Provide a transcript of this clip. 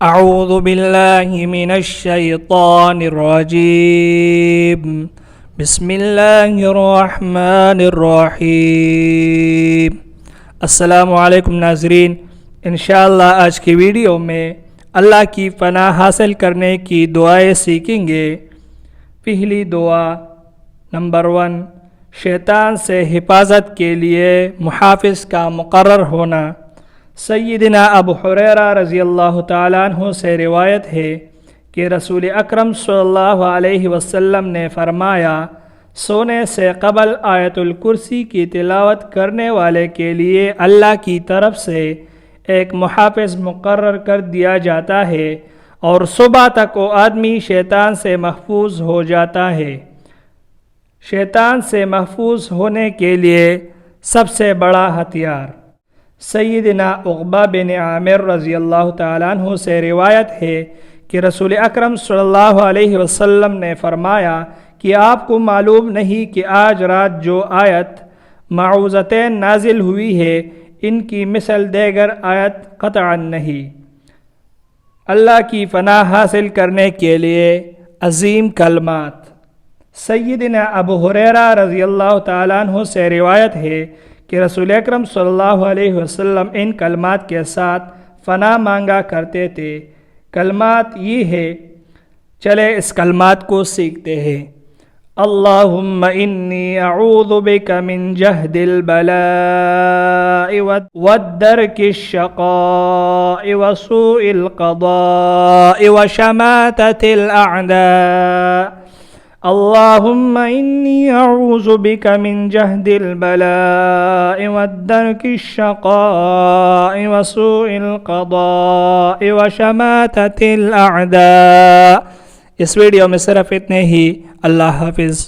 اعوذ باللہ من الشیطان الرجیم بسم اللہ الرحمن الرحیم۔ السلام علیکم ناظرین، انشاءاللہ آج کی ویڈیو میں اللہ کی پناہ حاصل کرنے کی دعائیں سیکھیں گے۔ پہلی دعا نمبر 1، شیطان سے حفاظت کے لیے محافظ کا مقرر ہونا۔ سیدنا ابو ہریرہ رضی اللہ تعالیٰ عنہ سے روایت ہے کہ رسول اکرم صلی اللہ علیہ وسلم نے فرمایا، سونے سے قبل آیت الکرسی کی تلاوت کرنے والے کے لیے اللہ کی طرف سے ایک محافظ مقرر کر دیا جاتا ہے اور صبح تک وہ آدمی شیطان سے محفوظ ہو جاتا ہے۔ شیطان سے محفوظ ہونے کے لیے سب سے بڑا ہتھیار۔ سیدنا عقبہ بن عامر رضی اللہ تعالیٰ عنہ سے روایت ہے کہ رسول اکرم صلی اللہ علیہ وسلم نے فرمایا کہ آپ کو معلوم نہیں کہ آج رات جو آیت معوذتین نازل ہوئی ہے ان کی مثل دیگر آیت قطعا نہیں۔ اللہ کی پناہ حاصل کرنے کے لیے عظیم کلمات۔ سیدنا ابو ہریرہ رضی اللہ تعالیٰ عنہ سے روایت ہے کہ رسول اکرم صلی اللہ علیہ وسلم ان کلمات کے ساتھ پناہ مانگا کرتے تھے۔ کلمات یہ ہے، چلے اس کلمات کو سیکھتے ہیں۔ اللہم انی اعوذ بک من جہد البلاء والدرک الشقاء وسوء القضاء وشماتة الأعداء۔ اللہم انی اعوذ بک من جہد البلاء والدرک الشقاء وسوء القضاء وشماتة الأعداء۔ اس ویڈیو میں صرف اتنے ہی۔ اللہ حافظ۔